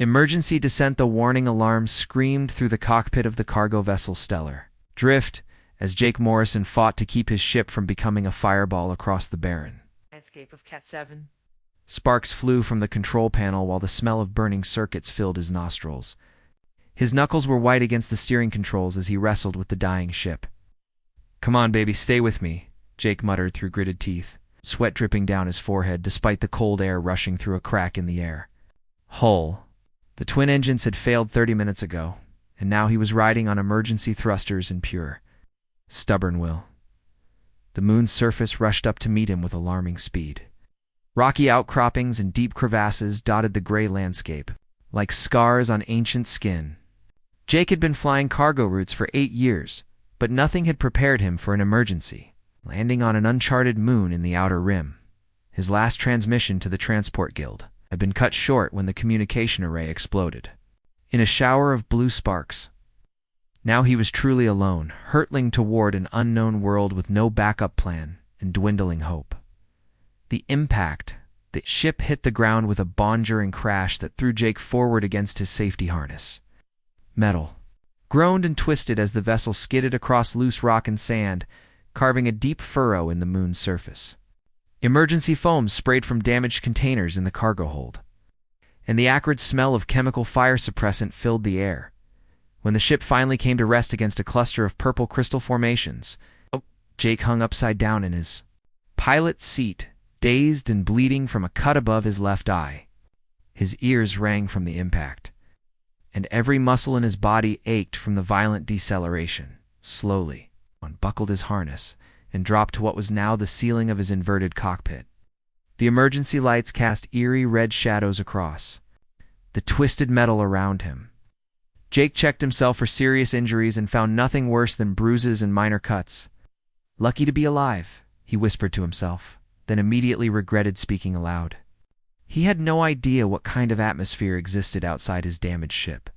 Emergency descent. The warning alarm screamed through the cockpit of the cargo vessel Stellar Drift as Jake Morrison fought to keep his ship from becoming a fireball across the barren landscape of Cat 7. Sparks flew from the control panel while the smell of burning circuits filled his nostrils. His knuckles were white against the steering controls as he wrestled with the dying ship. "Come on, baby, stay with me," Jake muttered through gritted teeth, sweat dripping down his forehead despite the cold air rushing through a crack in the air. Hull. The twin engines had failed 30 minutes ago, and now he was riding on emergency thrusters and pure, stubborn will. The moon's surface rushed up to meet him with alarming speed. Rocky outcroppings and deep crevasses dotted the gray landscape, like scars on ancient skin. Jake had been flying cargo routes for 8 years, but nothing had prepared him for an emergency, landing on an uncharted moon in the outer rim. His last transmission to the Transport Guild had been cut short when the communication array exploded in a shower of blue sparks. Now he was truly alone, hurtling toward an unknown world with no backup plan and dwindling hope. The impact. The ship hit the ground with a bone-jarring crash that threw Jake forward against his safety harness. Metal groaned and twisted as the vessel skidded across loose rock and sand, carving a deep furrow in the moon's surface. Emergency foam sprayed from damaged containers in the cargo hold, and the acrid smell of chemical fire suppressant filled the air. When the ship finally came to rest against a cluster of purple crystal formations, Jake hung upside down in his pilot's seat, dazed and bleeding from a cut above his left eye. His ears rang from the impact, and every muscle in his body ached from the violent deceleration. Slowly, he unbuckled his harness and dropped to what was now the ceiling of his inverted cockpit. The emergency lights cast eerie red shadows across the twisted metal around him. Jake checked himself for serious injuries and found nothing worse than bruises and minor cuts. "Lucky to be alive," he whispered to himself, then immediately regretted speaking aloud. He had no idea what kind of atmosphere existed outside his damaged ship,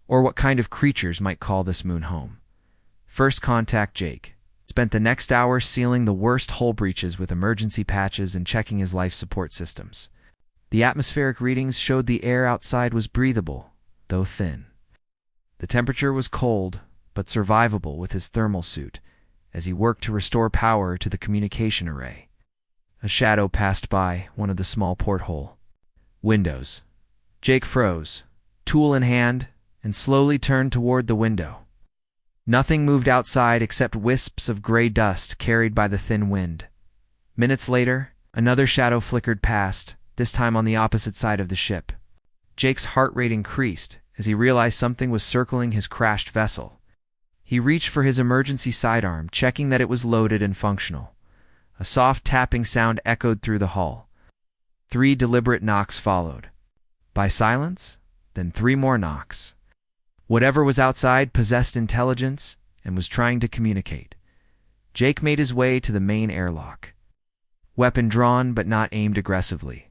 or what kind of creatures might call this moon home. First Contact Jake spent the next hour sealing the worst hull breaches with emergency patches and checking his life support systems. The atmospheric readings showed the air outside was breathable, though thin. The temperature was cold, but survivable with his thermal suit as he worked to restore power to the communication array. A shadow passed by one of the small porthole windows. Jake froze, tool in hand, and slowly turned toward the window. Nothing moved outside except wisps of gray dust carried by the thin wind. Minutes later, another shadow flickered past, this time on the opposite side of the ship. Jake's heart rate increased as he realized something was circling his crashed vessel. He reached for his emergency sidearm, checking that it was loaded and functional. A soft tapping sound echoed through the hull. 3 deliberate knocks followed. By silence, then 3 more knocks. Whatever was outside possessed intelligence and was trying to communicate. Jake made his way to the main airlock, weapon drawn but not aimed aggressively.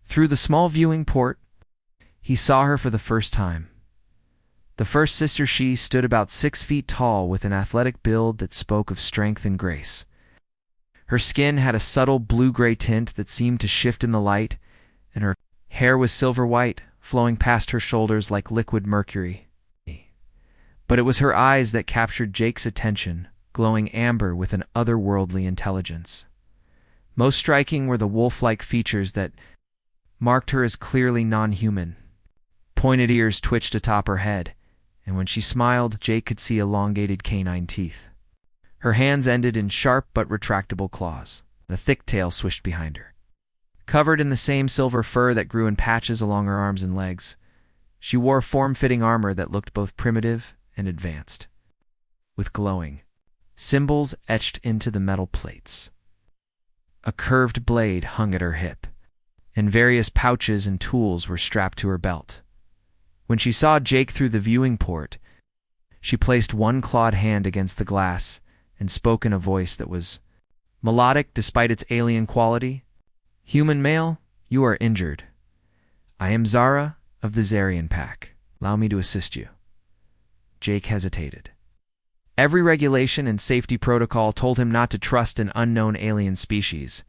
Through the small viewing port, he saw her for the first time. The first sister she stood about 6 feet tall with an athletic build that spoke of strength and grace. Her skin had a subtle blue-gray tint that seemed to shift in the light, and her hair was silver-white, flowing past her shoulders like liquid mercury. But it was her eyes that captured Jake's attention, glowing amber with an otherworldly intelligence. Most striking were the wolf-like features that marked her as clearly non-human. Pointed ears twitched atop her head, and when she smiled, Jake could see elongated canine teeth. Her hands ended in sharp but retractable claws. A thick tail swished behind her. Covered in the same silver fur that grew in patches along her arms and legs, she wore form-fitting armor that looked both primitive and advanced, with glowing symbols etched into the metal plates. A curved blade hung at her hip, and various pouches and tools were strapped to her belt. When she saw Jake through the viewing port, she placed one clawed hand against the glass and spoke in a voice that was melodic despite its alien quality. "Human male, you are injured. I am Zara of the Zarian Pack. Allow me to assist you." Jake hesitated. Every regulation and safety protocol told him not to trust an unknown alien species.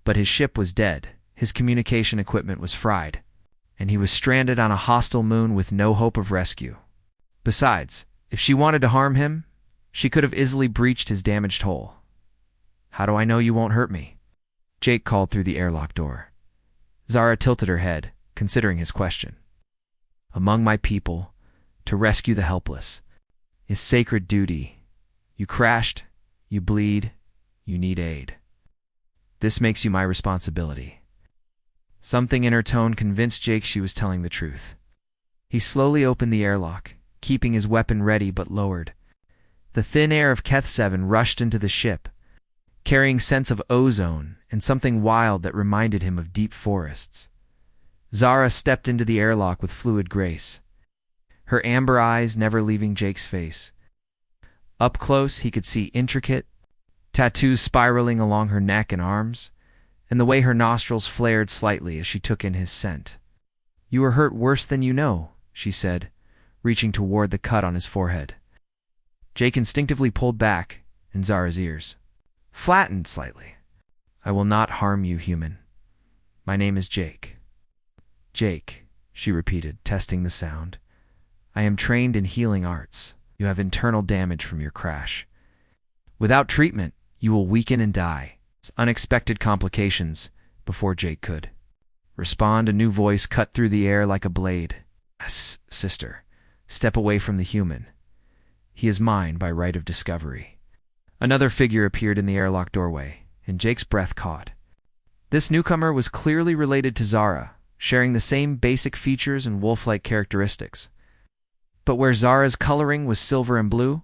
But his ship was dead, his communication equipment was fried, and he was stranded on a hostile moon with no hope of rescue. Besides, if she wanted to harm him, she could have easily breached his damaged hull. "How do I know you won't hurt me?" Jake called through the airlock door. Zara tilted her head, considering his question. "Among my people, to rescue the helpless, is sacred duty. You crashed, you bleed, you need aid. This makes you my responsibility." Something in her tone convinced Jake she was telling the truth. He slowly opened the airlock, keeping his weapon ready but lowered. The thin air of Keth 7 rushed into the ship, carrying scents of ozone and something wild that reminded him of deep forests. Zara stepped into the airlock with fluid grace, her amber eyes never leaving Jake's face. Up close, he could see intricate tattoos spiraling along her neck and arms, and the way her nostrils flared slightly as she took in his scent. "You were hurt worse than you know," she said, reaching toward the cut on his forehead. Jake instinctively pulled back, and Zara's ears flattened slightly. "I will not harm you, human. My name is Jake." "Jake," she repeated, testing the sound. "I am trained in healing arts. You have internal damage from your crash. Without treatment, you will weaken and die." Unexpected complications. Before Jake could respond, a new voice cut through the air like a blade. "Sister, step away from the human. He is mine by right of discovery." Another figure appeared in the airlock doorway, and Jake's breath caught. This newcomer was clearly related to Zara, sharing the same basic features and wolf-like characteristics. But where Zara's coloring was silver and blue,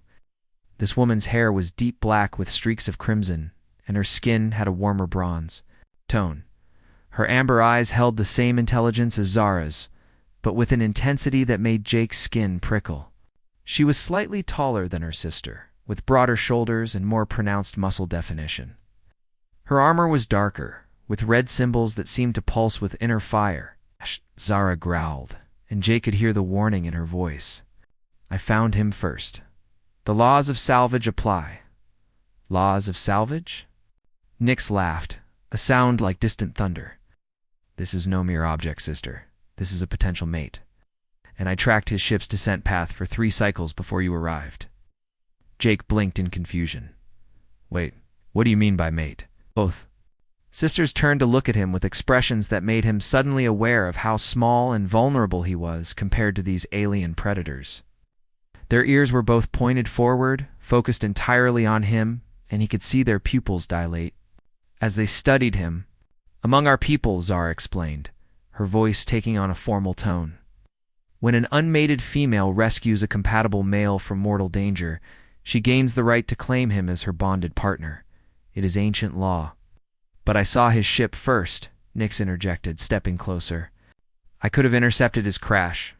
this woman's hair was deep black with streaks of crimson, and her skin had a warmer bronze tone. Her amber eyes held the same intelligence as Zara's, but with an intensity that made Jake's skin prickle. She was slightly taller than her sister, with broader shoulders and more pronounced muscle definition. Her armor was darker, with red symbols that seemed to pulse with inner fire. Zara growled, and Jake could hear the warning in her voice. "I found him first. The laws of salvage apply." "Laws of salvage?" Nix laughed, a sound like distant thunder. "This is no mere object, sister. This is a potential mate. And I tracked his ship's descent path for 3 cycles before you arrived." Jake blinked in confusion. "Wait, what do you mean by mate?" "Both." Sisters turned to look at him with expressions that made him suddenly aware of how small and vulnerable he was compared to these alien predators. Their ears were both pointed forward, focused entirely on him, and he could see their pupils dilate as they studied him. "Among our people," Zara explained, her voice taking on a formal tone. "When an unmated female rescues a compatible male from mortal danger, she gains the right to claim him as her bonded partner. It is ancient law." "But I saw his ship first," Nix interjected, stepping closer. "I could have intercepted his crash,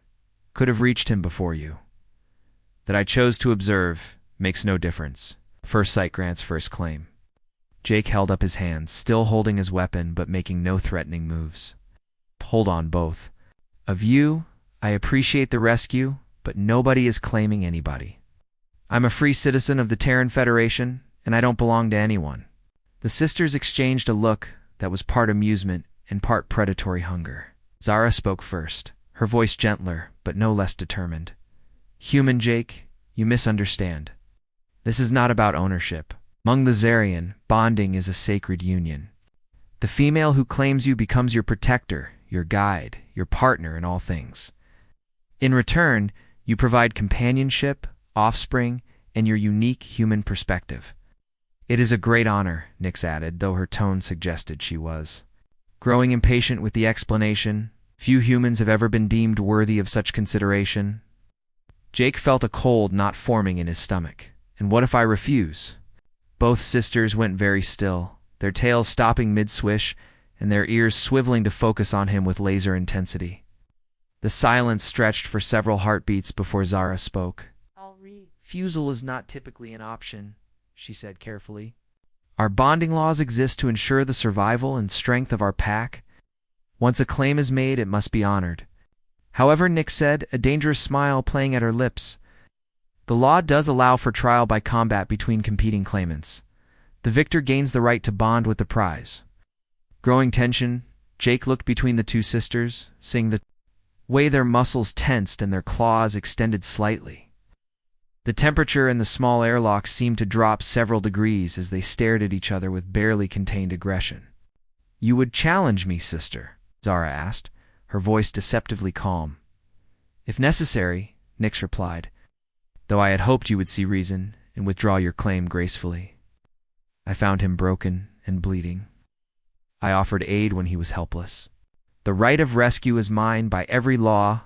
could have reached him before you. That I chose to observe makes no difference. First sight grants first claim." Jake held up his hands, still holding his weapon but making no threatening moves. "Hold on, both. Of you, I appreciate the rescue, but nobody is claiming anybody. I'm a free citizen of the Terran Federation, and I don't belong to anyone." The sisters exchanged a look that was part amusement and part predatory hunger. Zara spoke first, her voice gentler but no less determined. "Human Jake, you misunderstand. This is not about ownership. Among the Zarian, bonding is a sacred union. The female who claims you becomes your protector, your guide, your partner in all things. In return, you provide companionship, offspring, and your unique human perspective." "It is a great honor," Nix added, though her tone suggested she was growing impatient with the explanation. "Few humans have ever been deemed worthy of such consideration." Jake felt a cold knot forming in his stomach. "And what if I refuse?" Both sisters went very still, their tails stopping mid-swish, and their ears swiveling to focus on him with laser intensity. The silence stretched for several heartbeats before Zara spoke. "Refusal is not typically an option," she said carefully. "Our bonding laws exist to ensure the survival and strength of our pack. Once a claim is made, it must be honored." "However," Nick said, a dangerous smile playing at her lips, "the law does allow for trial by combat between competing claimants. The victor gains the right to bond with the prize." Growing tension, Jake looked between the two sisters, seeing the way their muscles tensed and their claws extended slightly. The temperature in the small airlock seemed to drop several degrees as they stared at each other with barely contained aggression. "You would challenge me, sister?" Zara asked, her voice deceptively calm. "If necessary," Nyx replied, "though I had hoped you would see reason and withdraw your claim gracefully. I found him broken and bleeding. I offered aid when he was helpless. The right of rescue is mine by every law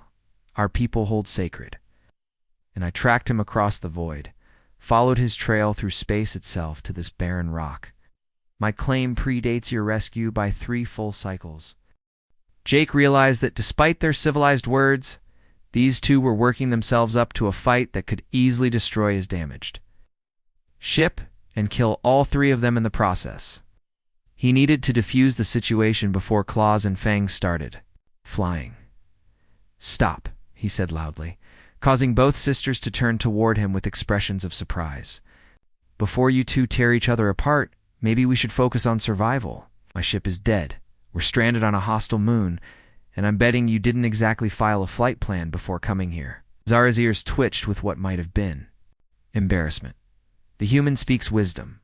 our people hold sacred. And I tracked him across the void, followed his trail through space itself to this barren rock. My claim predates your rescue by 3 full cycles." Jake realized that despite their civilized words, these two were working themselves up to a fight that could easily destroy his damaged ship and kill all 3 of them in the process. He needed to defuse the situation before claws and fangs started flying. "Stop," he said loudly, causing both sisters to turn toward him with expressions of surprise. "Before you two tear each other apart, maybe we should focus on survival. My ship is dead. We're stranded on a hostile moon, and I'm betting you didn't exactly file a flight plan before coming here." Zara's ears twitched with what might have been embarrassment. "The human speaks wisdom.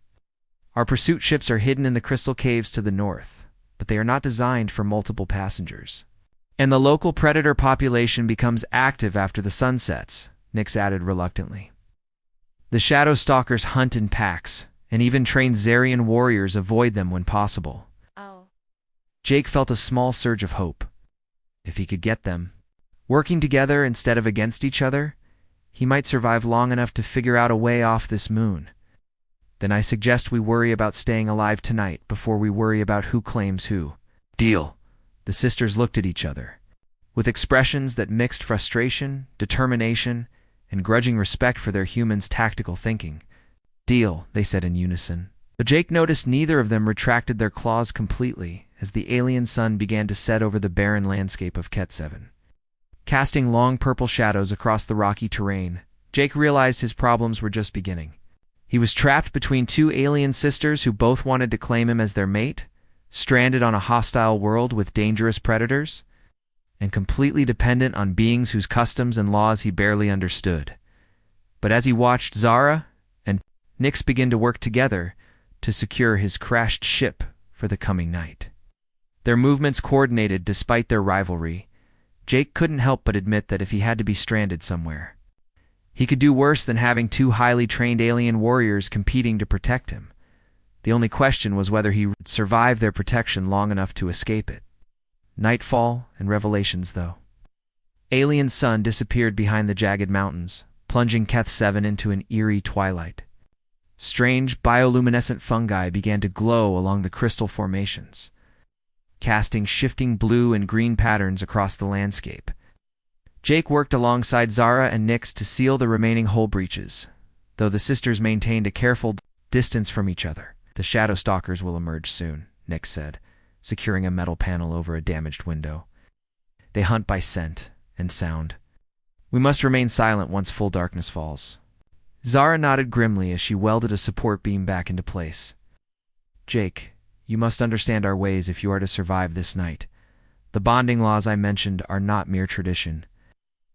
Our pursuit ships are hidden in the crystal caves to the north, but they are not designed for multiple passengers. And the local predator population becomes active after the sun sets," Nyx added reluctantly. "The shadow stalkers hunt in packs, and even trained Zarian warriors avoid them when possible." Oh. Jake felt a small surge of hope. If he could get them working together instead of against each other, he might survive long enough to figure out a way off this moon. "Then I suggest we worry about staying alive tonight before we worry about who claims who." "Deal." The sisters looked at each other, with expressions that mixed frustration, determination, and grudging respect for their humans' tactical thinking. "Deal," they said in unison. But Jake noticed neither of them retracted their claws completely as the alien sun began to set over the barren landscape of Ket-7. Casting long purple shadows across the rocky terrain, Jake realized his problems were just beginning. He was trapped between 2 alien sisters who both wanted to claim him as their mate, stranded on a hostile world with dangerous predators, and completely dependent on beings whose customs and laws he barely understood. But as he watched Zara and Nyx begin to work together to secure his crashed ship for the coming night, their movements coordinated despite their rivalry, Jake couldn't help but admit that if he had to be stranded somewhere, he could do worse than having 2 highly trained alien warriors competing to protect him. The only question was whether he would survive their protection long enough to escape it. Nightfall and revelations, though. Alien sun disappeared behind the jagged mountains, plunging Keth-7 into an eerie twilight. Strange bioluminescent fungi began to glow along the crystal formations, casting shifting blue and green patterns across the landscape. Jake worked alongside Zara and Nyx to seal the remaining hull breaches, though the sisters maintained a careful distance from each other. "The shadow stalkers will emerge soon," Nyx said, securing a metal panel over a damaged window. "They hunt by scent and sound. We must remain silent once full darkness falls." Zara nodded grimly as she welded a support beam back into place. "Jake, you must understand our ways if you are to survive this night. The bonding laws I mentioned are not mere tradition.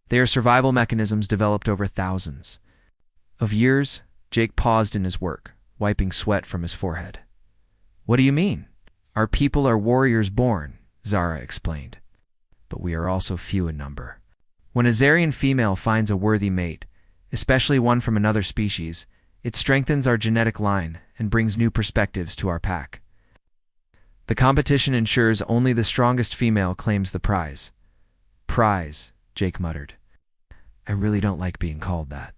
They are survival mechanisms developed over thousands of years." Jake paused in his work, wiping sweat from his forehead. "What do you mean?" "Our people are warriors born," Zara explained. "But we are also few in number. When a Zarian female finds a worthy mate, especially one from another species, it strengthens our genetic line and brings new perspectives to our pack. The competition ensures only the strongest female claims the prize." "Prize," Jake muttered. "I really don't like being called that."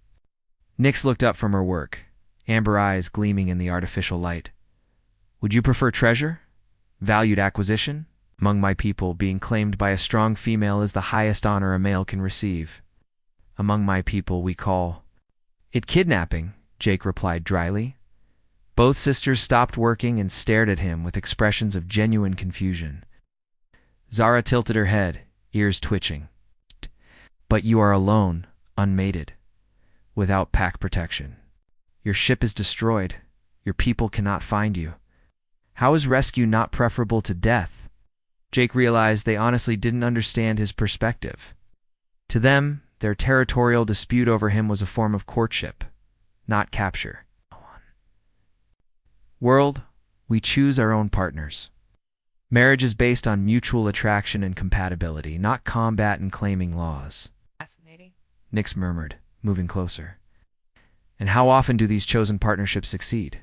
Nyx looked up from her work, amber eyes gleaming in the artificial light. "Would you prefer treasure? Valued acquisition? Among my people, being claimed by a strong female is the highest honor a male can receive. Among my people, we call it kidnapping," Jake replied dryly. Both sisters stopped working and stared at him with expressions of genuine confusion. Zara tilted her head, ears twitching. "But you are alone, unmated, without pack protection. Your ship is destroyed. Your people cannot find you. How is rescue not preferable to death?" Jake realized they honestly didn't understand his perspective. To them, their territorial dispute over him was a form of courtship, not capture. World, we choose our own partners. Marriage is based on mutual attraction and compatibility, not combat and claiming laws. Fascinating. Nix murmured, moving closer. And how often do these chosen partnerships succeed?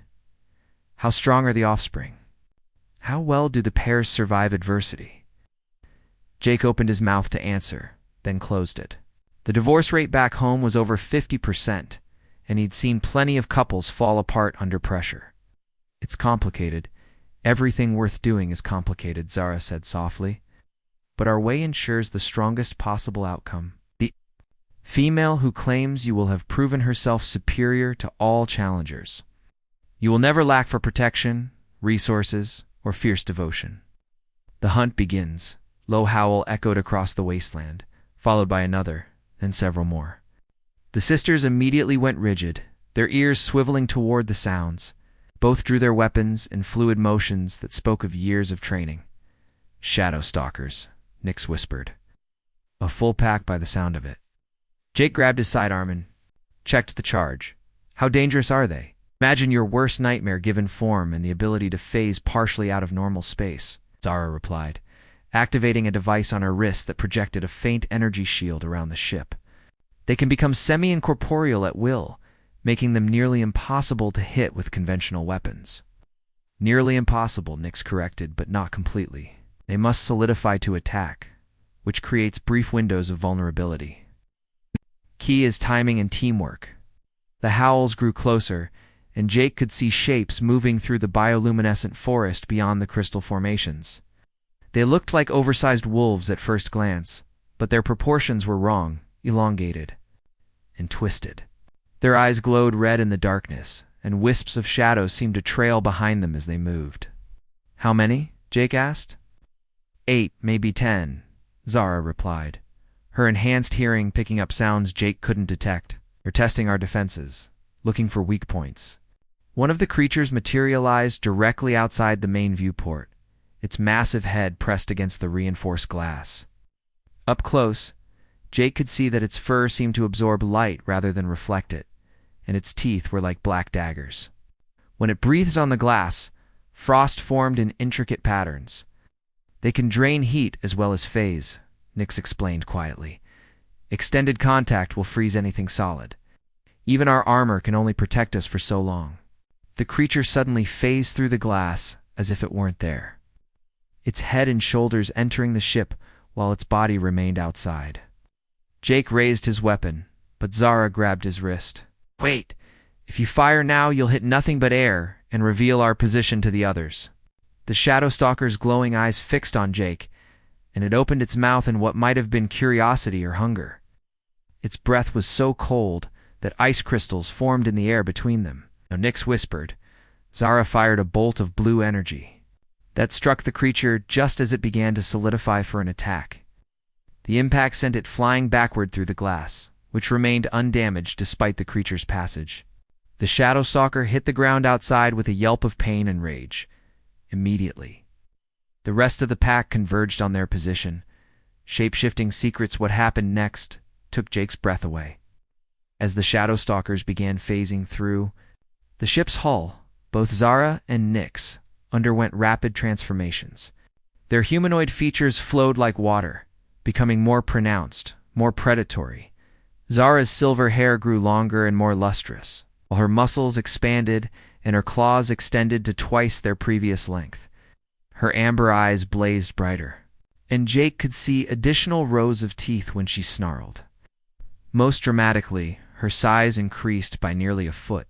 How strong are the offspring? How well do the pairs survive adversity? Jake opened his mouth to answer, then closed it. The divorce rate back home was over 50%, and he'd seen plenty of couples fall apart under pressure. It's complicated. Everything worth doing is complicated, Zara said softly. But our way ensures the strongest possible outcome. The female who claims you will have proven herself superior to all challengers. You will never lack for protection, resources, or fierce devotion. The hunt begins. Low howl echoed across the wasteland, followed by another, then several more. The sisters immediately went rigid, their ears swiveling toward the sounds. Both drew their weapons in fluid motions that spoke of years of training. Shadow stalkers, Nix whispered. A full pack by the sound of it. Jake grabbed his sidearm and checked the charge. How dangerous are they? Imagine your worst nightmare given form and the ability to phase partially out of normal space, Zara replied, activating a device on her wrist that projected a faint energy shield around the ship. They can become semi-incorporeal at will, making them nearly impossible to hit with conventional weapons. Nearly impossible, Nix corrected, but not completely. They must solidify to attack, which creates brief windows of vulnerability. Key is timing and teamwork. The howls grew closer, and Jake could see shapes moving through the bioluminescent forest beyond the crystal formations. They looked like oversized wolves at first glance, but their proportions were wrong, elongated, and twisted. Their eyes glowed red in the darkness, and wisps of shadows seemed to trail behind them as they moved. How many? Jake asked. 8, maybe 10, Zara replied, her enhanced hearing picking up sounds Jake couldn't detect. They're testing our defenses, looking for weak points. One of the creatures materialized directly outside the main viewport, its massive head pressed against the reinforced glass. Up close, Jake could see that its fur seemed to absorb light rather than reflect it, and its teeth were like black daggers. When it breathed on the glass, frost formed in intricate patterns. They can drain heat as well as phase, Nix explained quietly. Extended contact will freeze anything solid. Even our armor can only protect us for so long. The creature suddenly phased through the glass as if it weren't there, its head and shoulders entering the ship while its body remained outside. Jake raised his weapon, but Zara grabbed his wrist. Wait! If you fire now, you'll hit nothing but air and reveal our position to the others. The Shadow Stalker's glowing eyes fixed on Jake, and it opened its mouth in what might have been curiosity or hunger. Its breath was so cold that ice crystals formed in the air between them. Now Nix whispered. Zara fired a bolt of blue energy that struck the creature just as it began to solidify for an attack. The impact sent it flying backward through the glass, which remained undamaged despite the creature's passage. The Shadow Stalker hit the ground outside with a yelp of pain and rage. Immediately, the rest of the pack converged on their position. Shape-shifting secrets what happened next took Jake's breath away. As the Shadow Stalkers began phasing through, the ship's hull, both Zara and Nix, underwent rapid transformations. Their humanoid features flowed like water, becoming more pronounced, more predatory. Zara's silver hair grew longer and more lustrous, while her muscles expanded and her claws extended to twice their previous length. Her amber eyes blazed brighter, and Jake could see additional rows of teeth when she snarled. Most dramatically, her size increased by nearly a foot,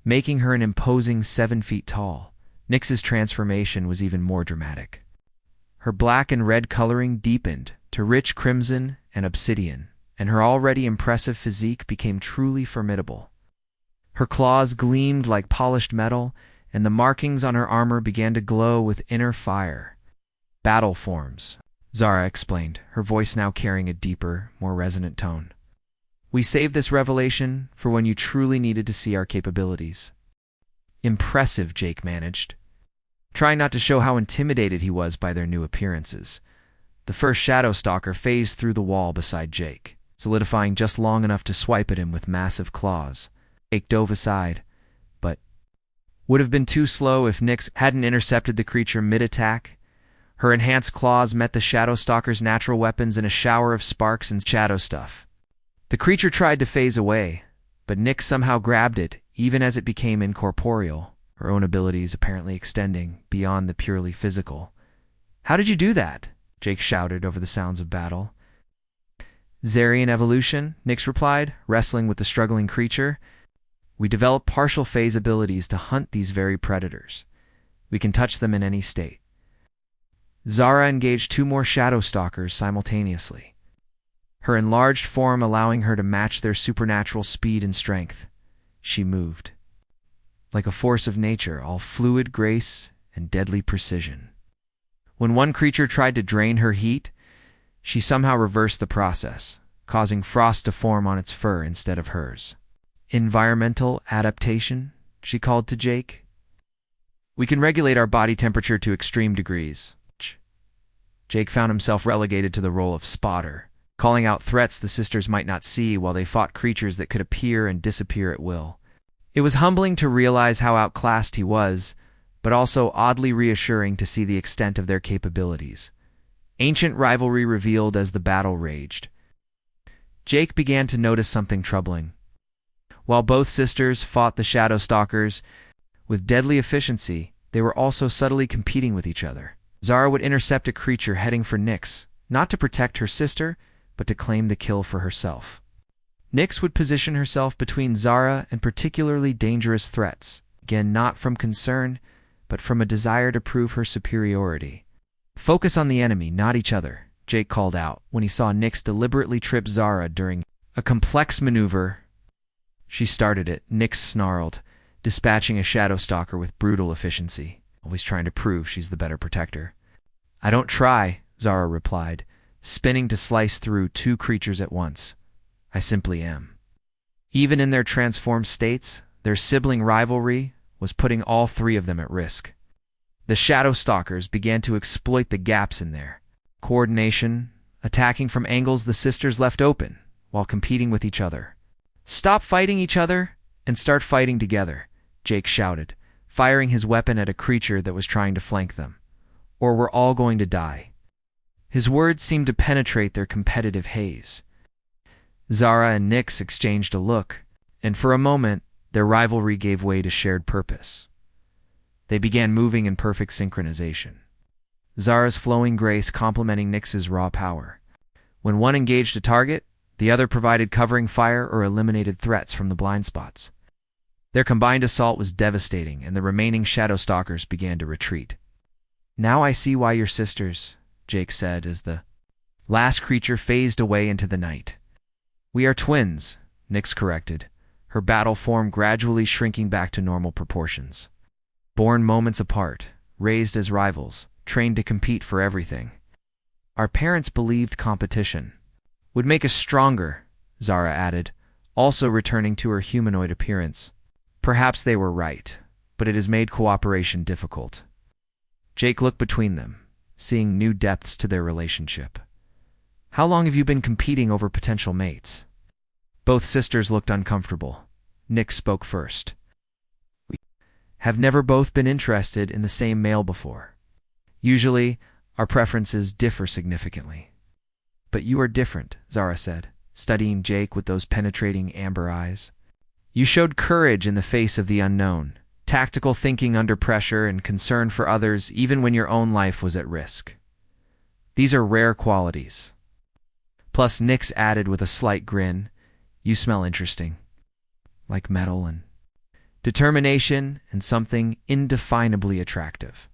making her an imposing 7 feet tall. Nix's transformation was even more dramatic. Her black and red coloring deepened to rich crimson and obsidian, and her already impressive physique became truly formidable. Her claws gleamed like polished metal, and the markings on her armor began to glow with inner fire. Battle forms, Zara explained, her voice now carrying a deeper, more resonant tone. We saved this revelation for when you truly needed to see our capabilities. Impressive, Jake managed. trying not to show how intimidated he was by their new appearances. The first shadow stalker phased through the wall beside Jake, solidifying just long enough to swipe at him with massive claws. Jake dove aside, but would have been too slow if Nyx hadn't intercepted the creature mid-attack. Her enhanced claws met the shadow stalker's natural weapons in a shower of sparks and shadow stuff. The creature tried to phase away, but Nyx somehow grabbed it, even as it became incorporeal, her own abilities apparently extending beyond the purely physical. "How did you do that?" Jake shouted over the sounds of battle. "Zarian evolution," Nyx replied, wrestling with the struggling creature. "We develop partial phase abilities to hunt these very predators. We can touch them in any state." Zara engaged 2 more shadow stalkers simultaneously, her enlarged form allowing her to match their supernatural speed and strength. She moved like a force of nature, all fluid grace and deadly precision. When one creature tried to drain her heat, she somehow reversed the process, causing frost to form on its fur instead of hers. "Environmental adaptation," she called to Jake. "We can regulate our body temperature to extreme degrees." Jake found himself relegated to the role of spotter, calling out threats the sisters might not see while they fought creatures that could appear and disappear at will. It was humbling to realize how outclassed he was, but also oddly reassuring to see the extent of their capabilities. Ancient rivalry revealed as the battle raged. Jake began to notice something troubling. While both sisters fought the shadow stalkers with deadly efficiency, they were also subtly competing with each other. Zara would intercept a creature heading for Nyx, not to protect her sister, but to claim the kill for herself. Nyx would position herself between Zara and particularly dangerous threats, again not from concern, but from a desire to prove her superiority. "Focus on the enemy, not each other," Jake called out when he saw Nyx deliberately trip Zara during a complex maneuver. She started it, Nyx snarled, dispatching a shadow stalker with brutal efficiency, always trying to prove she's the better protector. "I don't try," Zara replied, spinning to slice through 2 creatures at once. "I simply am." Even in their transformed states, their sibling rivalry was putting all 3 of them at risk. The shadow stalkers began to exploit the gaps in their coordination, attacking from angles the sisters left open, while competing with each other. "Stop fighting each other and start fighting together," Jake shouted, firing his weapon at a creature that was trying to flank them. "Or we're all going to die." His words seemed to penetrate their competitive haze. Zara and Nyx exchanged a look, and for a moment, their rivalry gave way to shared purpose. They began moving in perfect synchronization, Zara's flowing grace complementing Nyx's raw power. When one engaged a target, the other provided covering fire or eliminated threats from the blind spots. Their combined assault was devastating, and the remaining shadow stalkers began to retreat. "Now I see why you're sisters," Jake said as the last creature phased away into the night. "We are twins," Nyx corrected, her battle form gradually shrinking back to normal proportions. "Born moments apart, raised as rivals, trained to compete for everything. Our parents believed competition would make us stronger," Zara added, also returning to her humanoid appearance. "Perhaps they were right, but it has made cooperation difficult." Jake looked between them, seeing new depths to their relationship. "How long have you been competing over potential mates?" Both sisters looked uncomfortable. Nyx spoke first. "We have never both been interested in the same male before. Usually, our preferences differ significantly." "But you are different," Zara said, studying Jake with those penetrating amber eyes. "You showed courage in the face of the unknown, tactical thinking under pressure, and concern for others even when your own life was at risk. These are rare qualities." Plus, Nyx added with a slight grin, "You smell interesting. Like metal and determination and something indefinably attractive."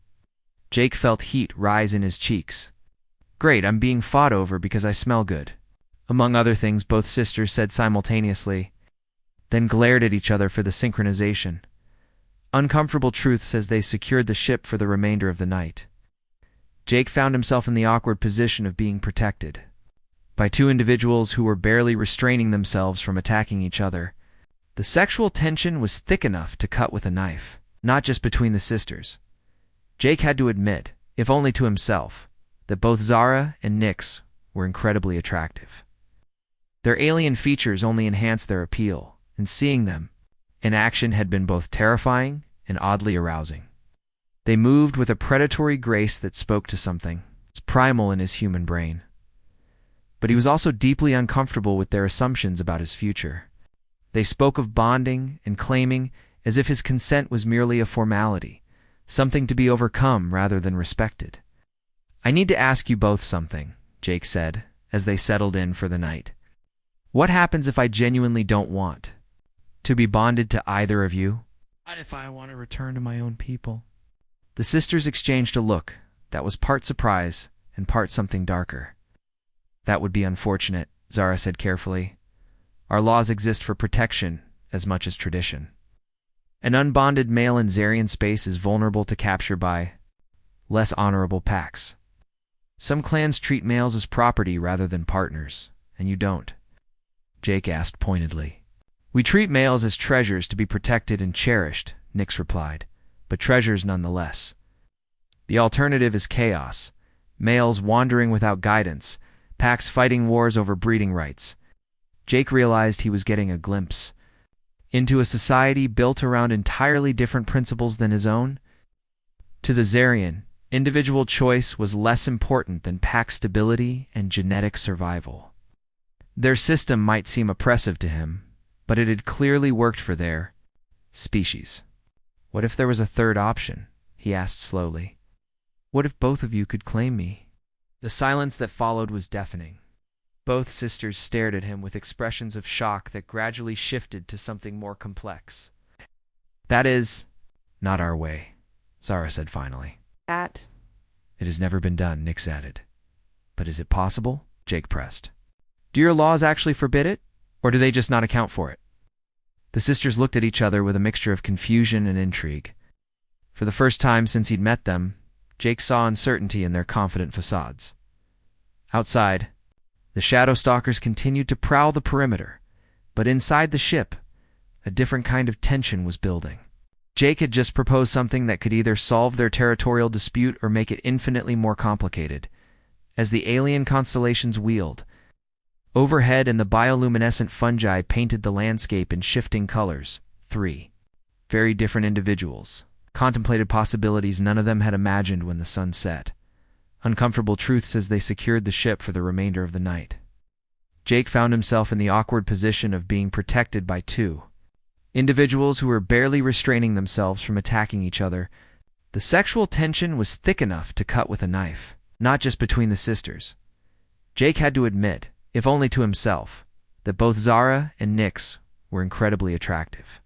Jake felt heat rise in his cheeks. "Great, I'm being fought over because I smell good," among other things both sisters said simultaneously, then glared at each other for the synchronization. Uncomfortable truths as they secured the ship for the remainder of the night. Jake found himself in the awkward position of being protected by 2 individuals who were barely restraining themselves from attacking each other. The sexual tension was thick enough to cut with a knife, not just between the sisters. Jake had to admit, if only to himself, that both Zara and Nyx were incredibly attractive. Their alien features only enhanced their appeal, and seeing them in action had been both terrifying and oddly arousing. They moved with a predatory grace that spoke to something primal in his human brain. But he was also deeply uncomfortable with their assumptions about his future. They spoke of bonding and claiming as if his consent was merely a formality, something to be overcome rather than respected. "I need to ask you both something," Jake said, as they settled in for the night. "What happens if I genuinely don't want to be bonded to either of you? What if I want to return to my own people?" The sisters exchanged a look that was part surprise and part something darker. "That would be unfortunate," Zara said carefully. "Our laws exist for protection as much as tradition. An unbonded male in Zarian space is vulnerable to capture by less honorable packs. Some clans treat males as property rather than partners, and you don't," Jake asked pointedly. "We treat males as treasures to be protected and cherished," Nyx replied, "but treasures nonetheless. The alternative is chaos, males wandering without guidance, packs fighting wars over breeding rights." Jake realized he was getting a glimpse into a society built around entirely different principles than his own. To the Zarian, individual choice was less important than pack stability and genetic survival. Their system might seem oppressive to him, but it had clearly worked for their species. "What if there was a third option?" he asked slowly. "What if both of you could claim me?" The silence that followed was deafening. Both sisters stared at him with expressions of shock that gradually shifted to something more complex. "That is not our way," Zara said finally. At "It has never been done," Nyx added. "But is it possible?" Jake pressed. "Do your laws actually forbid it, or do they just not account for it?" The sisters looked at each other with a mixture of confusion and intrigue. For the first time since he'd met them, Jake saw uncertainty in their confident facades. Outside, the shadow stalkers continued to prowl the perimeter, but inside the ship, a different kind of tension was building. Jake had just proposed something that could either solve their territorial dispute or make it infinitely more complicated. As the alien constellations wheeled overhead and the bioluminescent fungi painted the landscape in shifting colors, three very different individuals contemplated possibilities none of them had imagined when the sun set. Uncomfortable truths as they secured the ship for the remainder of the night. Jake found himself in the awkward position of being protected by two individuals who were barely restraining themselves from attacking each other. The sexual tension was thick enough to cut with a knife, not just between the sisters. Jake had to admit, if only to himself, that both Zara and Nyx were incredibly attractive.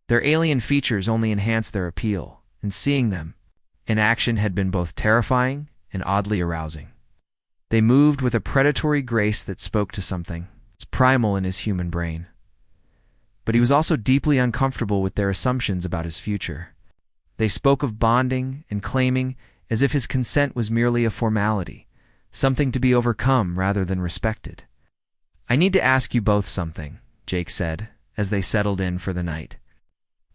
Their alien features only enhanced their appeal, and seeing them in action had been both terrifying and oddly arousing. They moved with a predatory grace that spoke to something primal in his human brain. But he was also deeply uncomfortable with their assumptions about his future. They spoke of bonding and claiming as if his consent was merely a formality, something to be overcome rather than respected. "I need to ask you both something," Jake said, as they settled in for the night.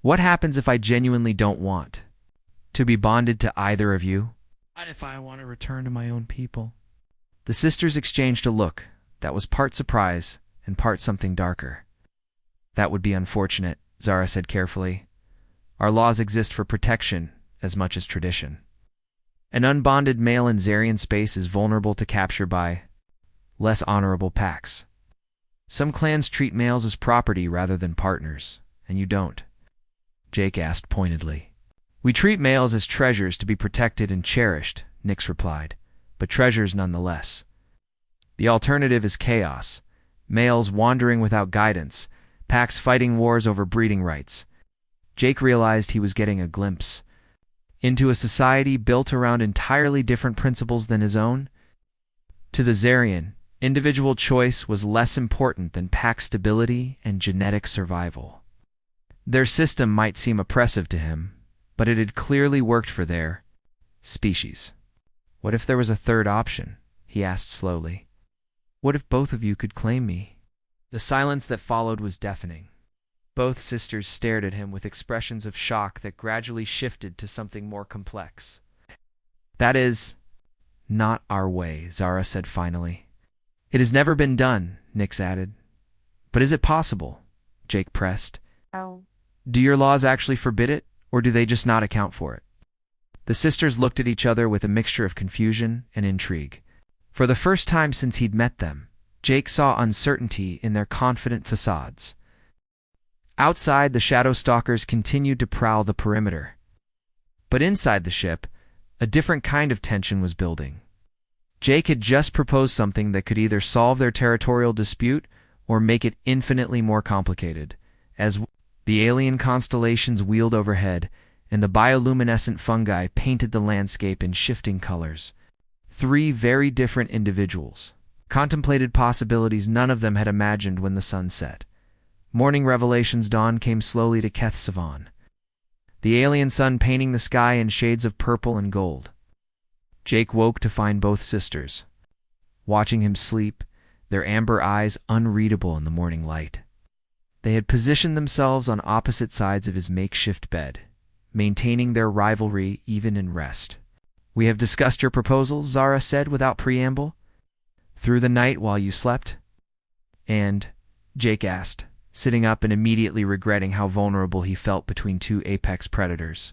"What happens if I genuinely don't want to be bonded to either of you? What if I want to return to my own people?" The sisters exchanged a look that was part surprise and part something darker. "That would be unfortunate," Zara said carefully. "Our laws exist for protection as much as tradition. An unbonded male in Zarian space is vulnerable to capture by less honorable packs. Some clans treat males as property rather than partners, and you don't," Jake asked pointedly. "We treat males as treasures to be protected and cherished," Nyx replied, "but treasures nonetheless. The alternative is chaos, males wandering without guidance, packs fighting wars over breeding rights." Jake realized he was getting a glimpse into a society built around entirely different principles than his own. To the Zarian, individual choice was less important than pack stability and genetic survival. Their system might seem oppressive to him, but it had clearly worked for their species. "What if there was a third option?" he asked slowly. "What if both of you could claim me?" The silence that followed was deafening. Both sisters stared at him with expressions of shock that gradually shifted to something more complex. That is not our way, Zara said finally. It has never been done, Nix added. But is it possible? Jake pressed. Oh. Do your laws actually forbid it, or do they just not account for it? The sisters looked at each other with a mixture of confusion and intrigue. For the first time since he'd met them, Jake saw uncertainty in their confident facades. Outside, the shadow stalkers continued to prowl the perimeter. But inside the ship, a different kind of tension was building. Jake had just proposed something that could either solve their territorial dispute or make it infinitely more complicated. As the alien constellations wheeled overhead, and the bioluminescent fungi painted the landscape in shifting colors. Three very different individuals contemplated possibilities none of them had imagined when the sun set. Morning revelations dawn came slowly to Keth Savan, the alien sun painting the sky in shades of purple and gold. Jake woke to find both sisters watching him sleep, their amber eyes unreadable in the morning light. They had positioned themselves on opposite sides of his makeshift bed, maintaining their rivalry even in rest. We have discussed your proposals, Zara said without preamble. Through the night while you slept? And, Jake asked, sitting up and immediately regretting how vulnerable he felt between two apex predators.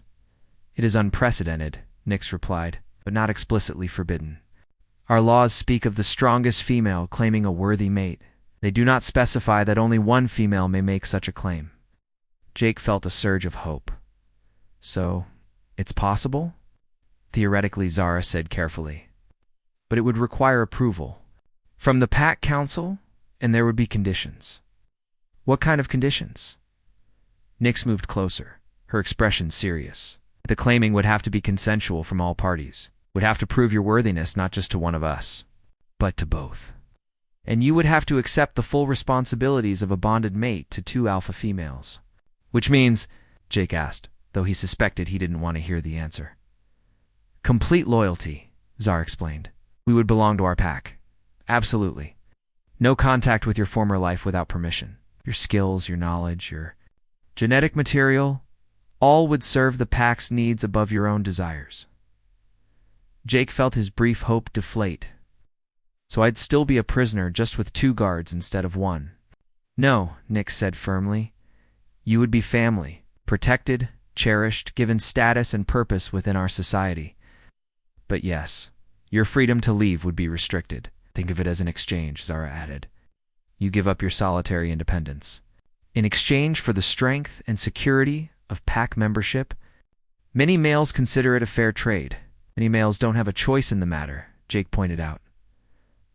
It is unprecedented, Nix replied, but not explicitly forbidden. Our laws speak of the strongest female claiming a worthy mate. They do not specify that only one female may make such a claim. Jake felt a surge of hope. So, it's possible? Theoretically, Zara said carefully. But it would require approval from the Pack Council, and there would be conditions. What kind of conditions? Nix moved closer, her expression serious. The claiming would have to be consensual from all parties. Would have to prove your worthiness not just to one of us, but to both. And you would have to accept the full responsibilities of a bonded mate to two alpha females. Which means, Jake asked, though he suspected he didn't want to hear the answer. Complete loyalty, Zara explained. We would belong to our pack. Absolutely. No contact with your former life without permission. Your skills, your knowledge, your genetic material, all would serve the pack's needs above your own desires. Jake felt his brief hope deflate. So I'd still be a prisoner just with two guards instead of one. No, Nix said firmly. You would be family, protected, cherished, given status and purpose within our society. But yes, your freedom to leave would be restricted. Think of it as an exchange, Zara added. You give up your solitary independence. In exchange for the strength and security of pack membership, many males consider it a fair trade. Many males don't have a choice in the matter, Jake pointed out.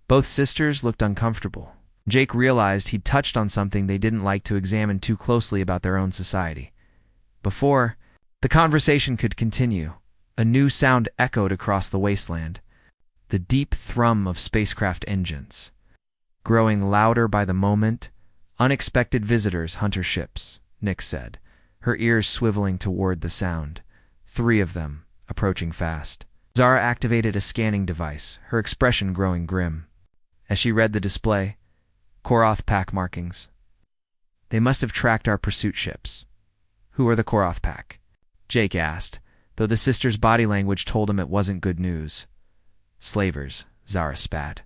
Both sisters looked uncomfortable. Jake realized he'd touched on something they didn't like to examine too closely about their own society. Before the conversation could continue, a new sound echoed across the wasteland, the deep thrum of spacecraft engines. Growing louder by the moment, unexpected visitors, hunter ships, Nix said, her ears swiveling toward the sound. 3 of them, approaching fast. Zara activated a scanning device, her expression growing grim. As she read the display, Koroth pack markings. They must have tracked our pursuit ships. Who are the Koroth pack? Jake asked, though the sister's body language told him it wasn't good news. Slavers, Zara spat.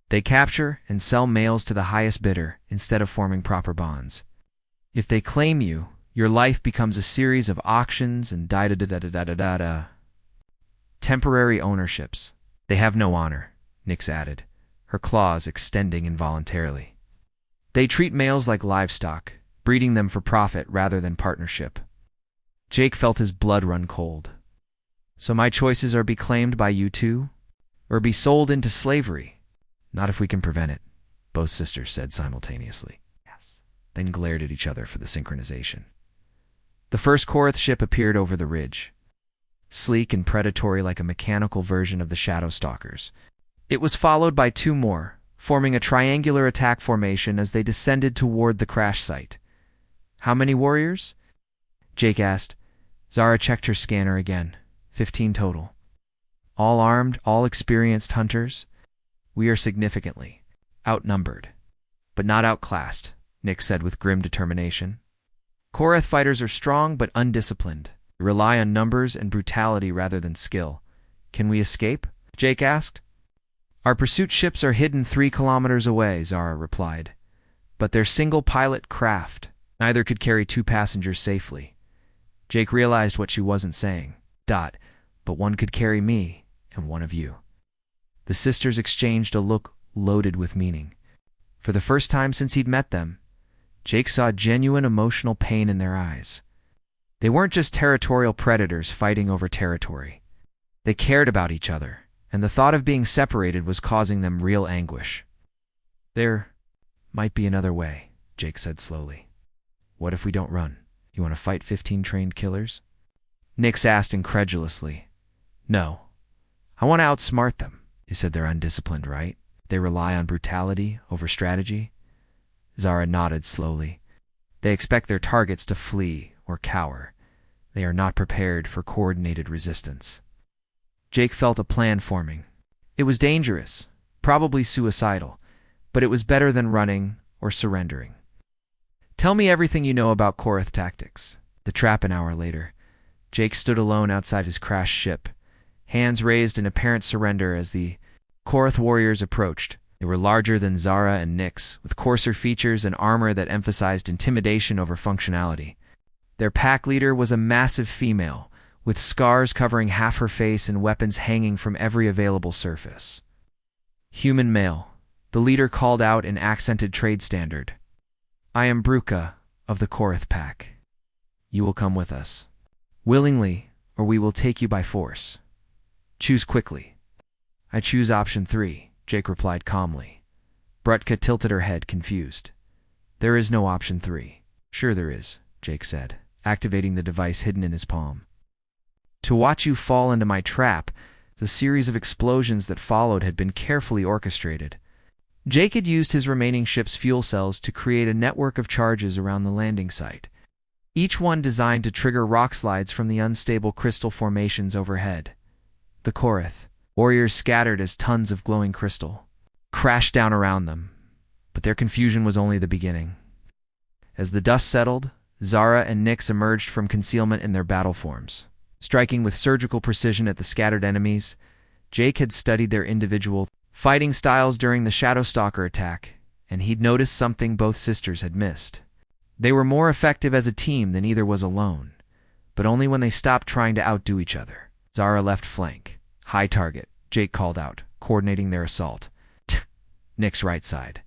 They capture and sell males to the highest bidder instead of forming proper bonds. If they claim you, your life becomes a series of auctions and da-da-da-da-da-da-da-da. Temporary ownerships. They have no honor, Nix added, her claws extending involuntarily. They treat males like livestock, breeding them for profit rather than partnership. Jake felt his blood run cold. So my choices are be claimed by you too? Or be sold into slavery? Not if we can prevent it, both sisters said simultaneously. Yes. Then glared at each other for the synchronization. The first Koroth ship appeared over the ridge, sleek and predatory like a mechanical version of the Shadow Stalkers. It was followed by 2 more, forming a triangular attack formation as they descended toward the crash site. How many warriors? Jake asked. Zara checked her scanner again. 15 total. All armed, all experienced hunters. We are significantly outnumbered, but not outclassed, Nix said with grim determination. Korath fighters are strong but undisciplined. They rely on numbers and brutality rather than skill. Can we escape? Jake asked. Our pursuit ships are hidden 3 kilometers away, Zara replied. But they're single-pilot craft. Neither could carry 2 passengers safely. Jake realized what she wasn't saying. But one could carry me and one of you. The sisters exchanged a look loaded with meaning. For the first time since he'd met them, Jake saw genuine emotional pain in their eyes. They weren't just territorial predators fighting over territory. They cared about each other, and the thought of being separated was causing them real anguish. There might be another way, Jake said slowly. What if we don't run? You want to fight 15 trained killers? Nix asked incredulously. No. I want to outsmart them. You said they're undisciplined, right? They rely on brutality over strategy? Zara nodded slowly. They expect their targets to flee or cower. They are not prepared for coordinated resistance. Jake felt a plan forming. It was dangerous, probably suicidal, but it was better than running or surrendering. Tell me everything you know about Korath tactics. The trap an hour later. Jake stood alone outside his crashed ship, hands raised in apparent surrender as the Korath warriors approached. They were larger than Zara and Nix, with coarser features and armor that emphasized intimidation over functionality. Their pack leader was a massive female, with scars covering half her face and weapons hanging from every available surface. Human male, the leader called out in accented trade standard. I am Bruka, of the Korath pack. You will come with us. Willingly, or we will take you by force. Choose quickly. I choose option 3. Jake replied calmly. Brutka tilted her head, confused. There is no option 3. Sure there is, Jake said, activating the device hidden in his palm. To watch you fall into my trap, the series of explosions that followed had been carefully orchestrated. Jake had used his remaining ship's fuel cells to create a network of charges around the landing site, each one designed to trigger rock slides from the unstable crystal formations overhead. The Korath warriors scattered as tons of glowing crystal crashed down around them, but their confusion was only the beginning. As the dust settled, Zara and Nix emerged from concealment in their battle forms. Striking with surgical precision at the scattered enemies, Jake had studied their individual fighting styles during the Shadowstalker attack, and he'd noticed something both sisters had missed. They were more effective as a team than either was alone, but only when they stopped trying to outdo each other. Zara left flank. High target, Jake called out, coordinating their assault. Nick's right side,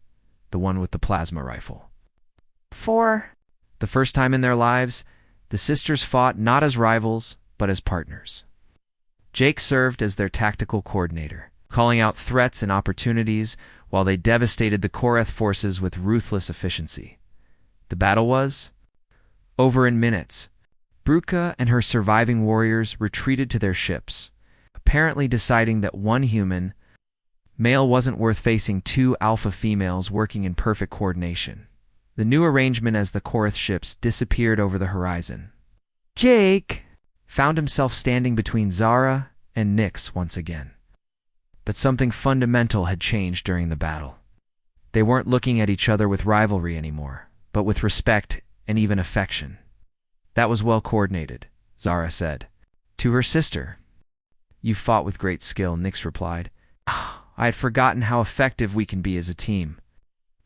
the one with the plasma rifle. 4. The first time in their lives, the sisters fought not as rivals, but as partners. Jake served as their tactical coordinator, calling out threats and opportunities while they devastated the Korath forces with ruthless efficiency. The battle was over in minutes. Bruka and her surviving warriors retreated to their ships, apparently deciding that one human male wasn't worth facing 2 alpha females working in perfect coordination. The new arrangement as the Korath ships disappeared over the horizon. Jake found himself standing between Zara and Nix once again. But something fundamental had changed during the battle. They weren't looking at each other with rivalry anymore, but with respect and even affection. That was well coordinated, Zara said. To her sister. You fought with great skill, Nix replied. I had forgotten how effective we can be as a team.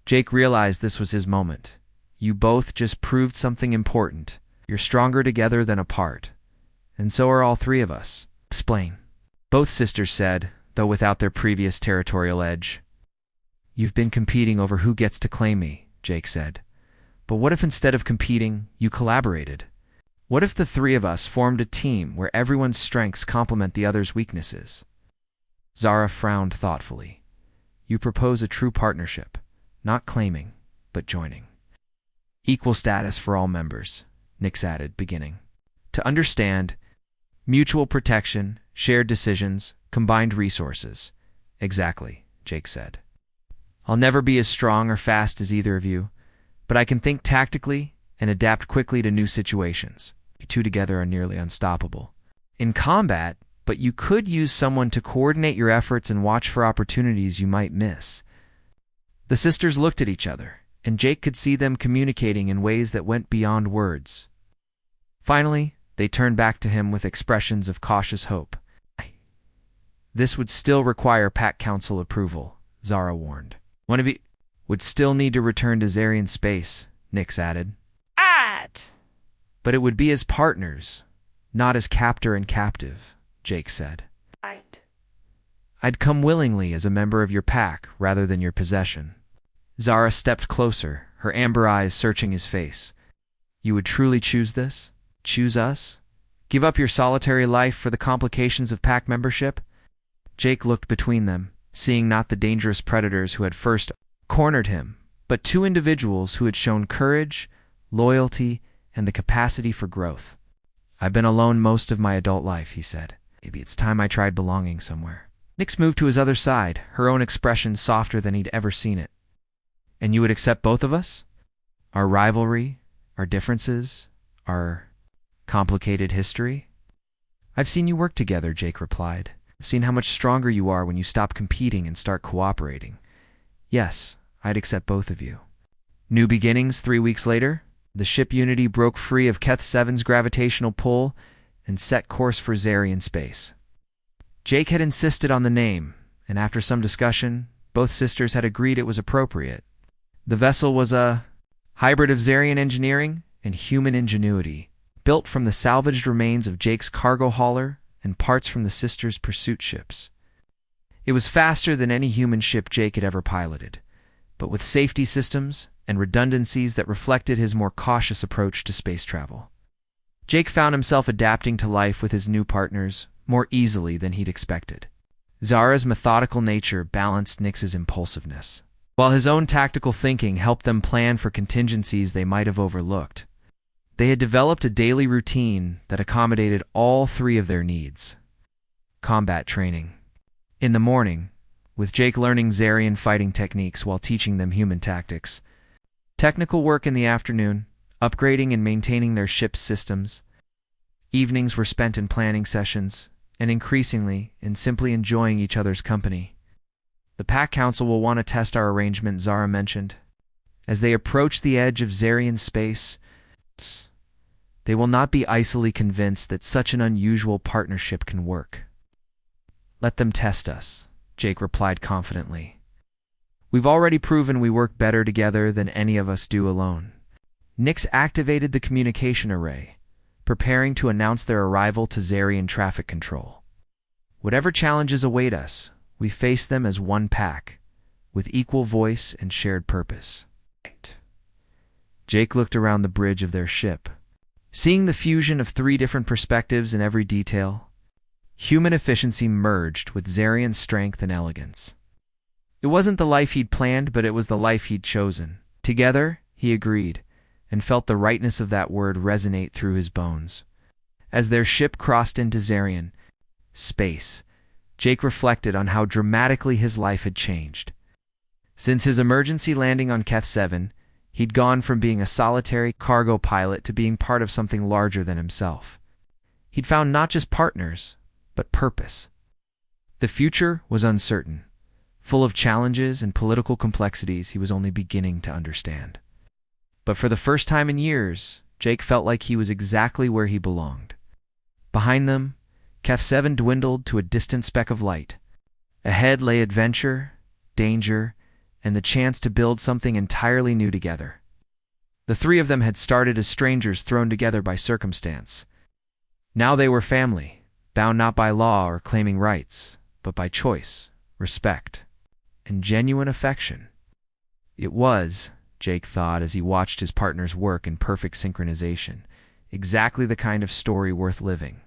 Jake realized this was his moment. You both just proved something important. You're stronger together than apart. And so are all 3 of us. Explain. Both sisters said, though without their previous territorial edge. You've been competing over who gets to claim me, Jake said. But what if instead of competing, you collaborated? What if the 3 of us formed a team where everyone's strengths complement the other's weaknesses? Zara frowned thoughtfully. You propose a true partnership, not claiming, but joining. Equal status for all members, Nix added, beginning. To understand, mutual protection, shared decisions, combined resources. Exactly, Jake said. I'll never be as strong or fast as either of you, but I can think tactically and adapt quickly to new situations. You 2 together are nearly unstoppable. In combat, but you could use someone to coordinate your efforts and watch for opportunities you might miss. The sisters looked at each other, and Jake could see them communicating in ways that went beyond words. Finally, they turned back to him with expressions of cautious hope. This would still require Pack Council approval, Zara warned. One of you would still need to return to Zarian space, Nix added. But it would be as partners, not as captor and captive, Jake said. I'd come willingly as a member of your pack rather than your possession. Zara stepped closer, her amber eyes searching his face. You would truly choose this? Choose us? Give up your solitary life for the complications of pack membership? Jake looked between them, seeing not the dangerous predators who had first cornered him, but two individuals who had shown courage, loyalty, and the capacity for growth. I've been alone most of my adult life, he said. Maybe it's time I tried belonging somewhere. Nix moved to his other side, her own expression softer than he'd ever seen it. And you would accept both of us? Our rivalry, our differences, our complicated history? I've seen you work together, Jake replied. I've seen how much stronger you are when you stop competing and start cooperating. Yes, I'd accept both of you. New beginnings 3 weeks later, the ship Unity broke free of Keth 7's gravitational pull and set course for Zarian space. Jake had insisted on the name, and after some discussion, both sisters had agreed it was appropriate. The vessel was a hybrid of Zarian engineering and human ingenuity, built from the salvaged remains of Jake's cargo hauler and parts from the sisters' pursuit ships. It was faster than any human ship Jake had ever piloted, but with safety systems and redundancies that reflected his more cautious approach to space travel. Jake found himself adapting to life with his new partners more easily than he'd expected. Zara's methodical nature balanced Nix's impulsiveness, while his own tactical thinking helped them plan for contingencies they might have overlooked. They had developed a daily routine that accommodated all three of their needs. Combat training. In the morning, with Jake learning Zarian fighting techniques while teaching them human tactics. Technical work in the afternoon, upgrading and maintaining their ship's systems. Evenings were spent in planning sessions, and increasingly in simply enjoying each other's company. The Pack Council will want to test our arrangement, Zara mentioned. As they approach the edge of Zarian space, they will not be icily convinced that such an unusual partnership can work. Let them test us, Jake replied confidently. We've already proven we work better together than any of us do alone. Nix activated the communication array, preparing to announce their arrival to Zarian traffic control. Whatever challenges await us, we face them as one pack, with equal voice and shared purpose. Jake looked around the bridge of their ship, seeing the fusion of 3 different perspectives in every detail. Human efficiency merged with Zarian strength and elegance. It wasn't the life he'd planned, but it was the life he'd chosen. Together, he agreed, and felt the rightness of that word resonate through his bones. As their ship crossed into Zarian space, Jake reflected on how dramatically his life had changed. Since his emergency landing on Keth 7, he'd gone from being a solitary cargo pilot to being part of something larger than himself. He'd found not just partners, but purpose. The future was uncertain, full of challenges and political complexities he was only beginning to understand. But for the first time in years, Jake felt like he was exactly where he belonged. Behind them, Keth 7 dwindled to a distant speck of light. Ahead lay adventure, danger, and the chance to build something entirely new together. The 3 of them had started as strangers thrown together by circumstance. Now they were family, bound not by law or claiming rights, but by choice, respect, and genuine affection. It was, Jake thought as he watched his partner's work in perfect synchronization, exactly the kind of story worth living.